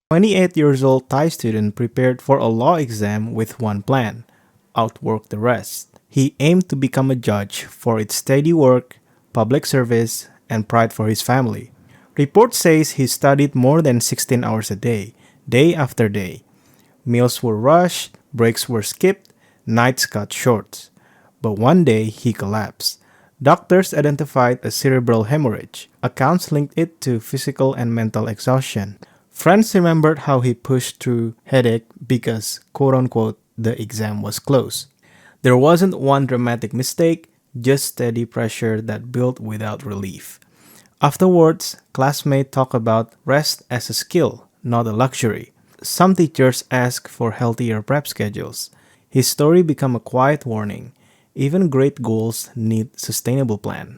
28 years old Thai student prepared for a law exam with one plan: outwork the rest. He aimed to become a judge for its steady work, public service, and pride for his family. Report says he studied more than 16 hours a day after day. Meals were rushed, breaks were skipped, nights cut short. But one day he collapsed. Doctors identified a cerebral hemorrhage. Accounts linked it to physical and mental exhaustion. Friends remembered how he pushed through headache because, quote unquote, the exam was close. There wasn't one dramatic mistake, just steady pressure that built without relief. Afterwards, classmates talk about rest as a skill, not a luxury. Some teachers ask for healthier prep schedules. His story became a quiet warning. Even great goals need sustainable plan.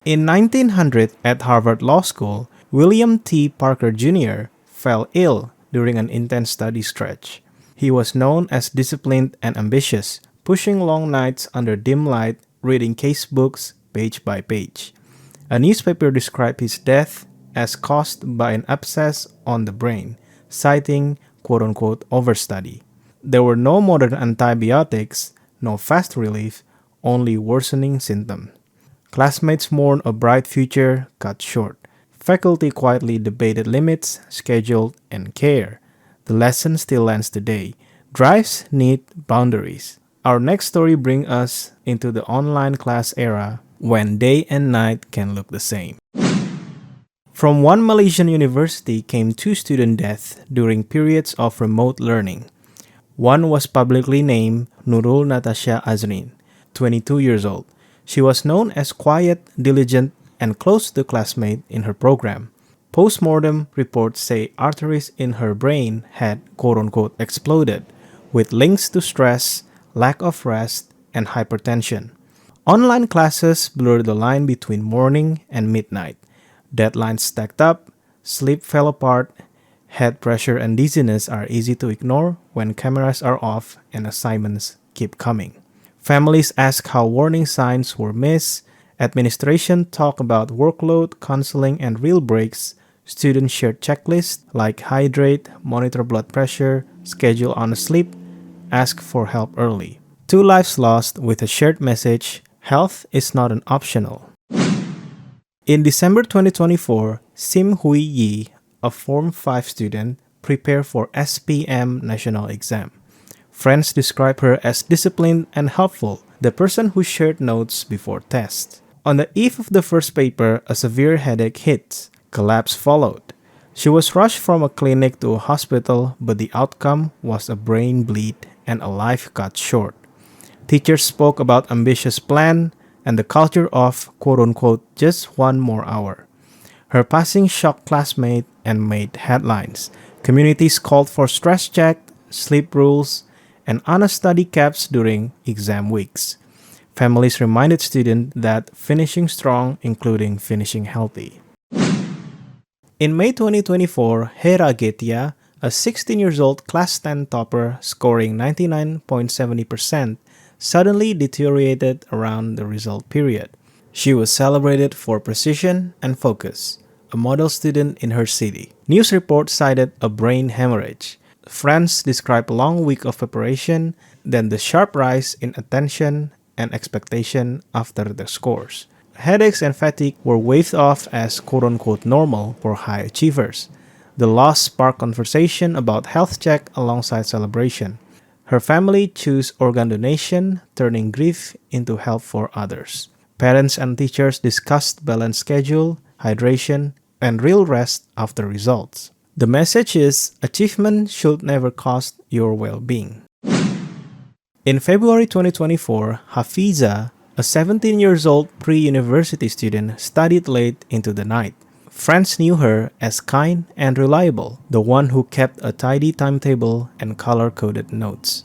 In 1900 at Harvard Law School, William T. Parker Jr. fell ill during an intense study stretch. He was known as disciplined and ambitious, pushing long nights under dim light, reading case books page by page. A newspaper described his death as caused by an abscess on the brain, citing quote-unquote overstudy. There were no modern antibiotics, no fast relief, only worsening symptoms. Classmates mourned a bright future cut short. Faculty quietly debated limits, schedule, and care. The lesson still lands today. Drives need boundaries. Our next story brings us into the online class era when day and night can look the same. From one Malaysian university came two student deaths during periods of remote learning. One was publicly named Nurul Natasha Azrin, 22 years old. She was known as quiet, diligent, and close to the classmate in her program. Post-mortem reports say arteries in her brain had quote-unquote exploded, with links to stress, lack of rest, and hypertension. Online classes blurred the line between morning and midnight. Deadlines stacked up, sleep fell apart, head pressure and dizziness are easy to ignore when cameras are off and assignments keep coming. Families ask how warning signs were missed. Administration talk about workload, counseling, and real breaks. Students shared checklists like hydrate, monitor blood pressure, schedule on sleep, ask for help early. Two lives lost with a shared message: health is not an optional. In December 2024, Sim Hui Yi, a Form 5 student, prepared for SPM national exam. Friends describe her as disciplined and helpful, the person who shared notes before tests. On the eve of the first paper, a severe headache hit. Collapse followed. She was rushed from a clinic to a hospital, but the outcome was a brain bleed and a life cut short. Teachers spoke about ambitious plan and the culture of quote-unquote just one more hour. Her passing shocked classmates and made headlines. Communities called for stress check, sleep rules, and honest study caps during exam weeks. Families reminded students that finishing strong, including finishing healthy. In May 2024, Hera Getia, a 16-year-old class 10 topper scoring 99.70%, suddenly deteriorated around the result period. She was celebrated for precision and focus, a model student in her city. News reports cited a brain hemorrhage. Friends described a long week of preparation, then the sharp rise in attention and expectation after the scores. Headaches and fatigue were waved off as quote-unquote normal for high achievers. The loss sparked conversation about health check alongside celebration. Her family chose organ donation, turning grief into help for others. Parents and teachers discussed balanced schedule, hydration, and real rest after results. The message is achievement should never cost your well-being. In February 2024, Hafiza, a 17-year-old pre-university student, studied late into the night. Friends knew her as kind and reliable, the one who kept a tidy timetable and color-coded notes.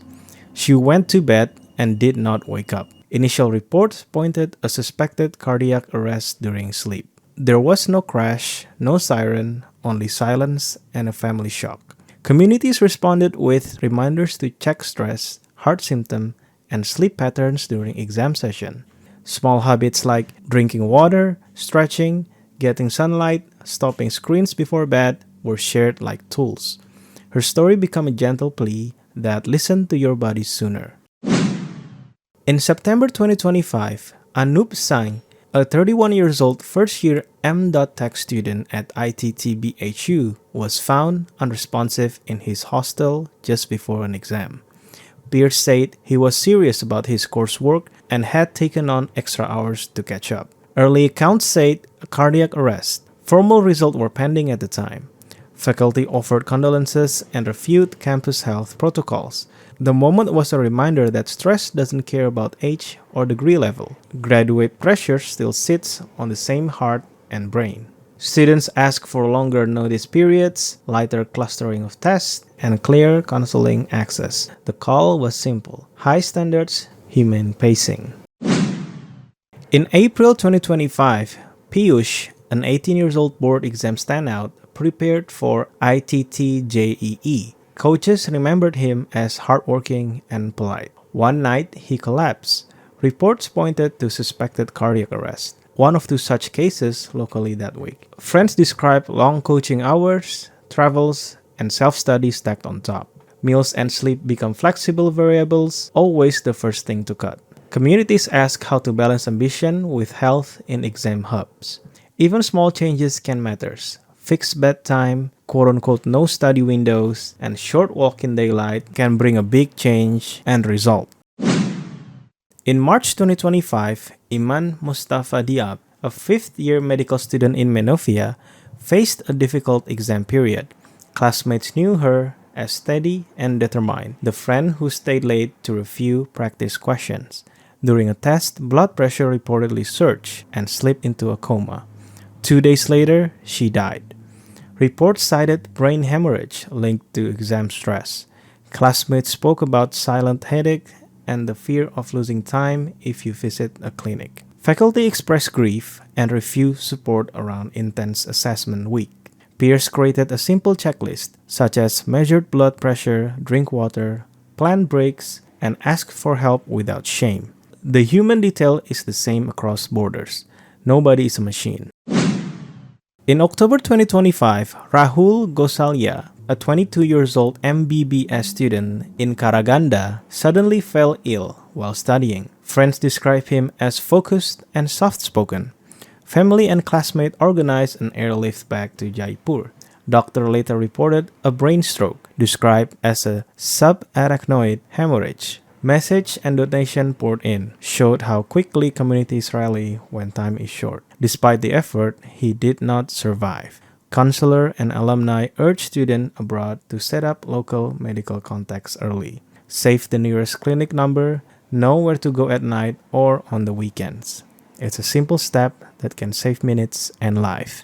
She went to bed and did not wake up. Initial reports pointed a suspected cardiac arrest during sleep. There was no crash, no siren, only silence and a family shock. Communities responded with reminders to check stress, heart symptom, and sleep patterns during exam session. Small habits like drinking water, stretching, getting sunlight, stopping screens before bed were shared like tools. Her story became a gentle plea that listened to your body sooner. In September 2025, Anup Singh, a 31-year-old first-year M.Tech student at ITT-BHU, was found unresponsive in his hostel just before an exam. Peers said he was serious about his coursework and had taken on extra hours to catch up. Early accounts said a cardiac arrest. Formal results were pending at the time. Faculty offered condolences and reviewed campus health protocols. The moment was a reminder that stress doesn't care about age or degree level. Graduate pressure still sits on the same heart and brain. Students ask for longer notice periods, lighter clustering of tests, and clear counseling access. The call was simple: high standards, humane pacing. In April 2025, Piyush, an 18-year-old board exam standout, prepared for ITT-JEE. Coaches remembered him as hardworking and polite. One night, he collapsed. Reports pointed to suspected cardiac arrest, one of two such cases locally that week. Friends described long coaching hours, travels, and self-study stacked on top. Meals and sleep become flexible variables, always the first thing to cut. Communities ask how to balance ambition with health in exam hubs. Even small changes can matter. Fixed bedtime, quote-unquote no study windows, and short walk in daylight can bring a big change and result. In March 2025, Iman Mustafa Diab, a fifth-year medical student in Menofia, faced a difficult exam period. Classmates knew her as steady and determined, the friend who stayed late to review practice questions. During a test, blood pressure reportedly surged and slipped into a coma. 2 days later, she died. Reports cited brain hemorrhage linked to exam stress. Classmates spoke about silent headache and the fear of losing time if you visit a clinic. Faculty expressed grief and refused support around intense assessment week. Peers created a simple checklist, such as measured blood pressure, drink water, planned breaks, and asked for help without shame. The human detail is the same across borders. Nobody is a machine. In October 2025, Rahul Gosalia, a 22-year-old MBBS student in Karaganda, suddenly fell ill while studying. Friends describe him as focused and soft-spoken. Family and classmates organized an airlift back to Jaipur. Doctor later reported a brain stroke, described as a subarachnoid hemorrhage. Message and donation poured in, showed how quickly communities rally when time is short. Despite the effort, he did not survive. Counselor and alumni urged students abroad to set up local medical contacts early. Save the nearest clinic number, know where to go at night or on the weekends. It's a simple step that can save minutes and life.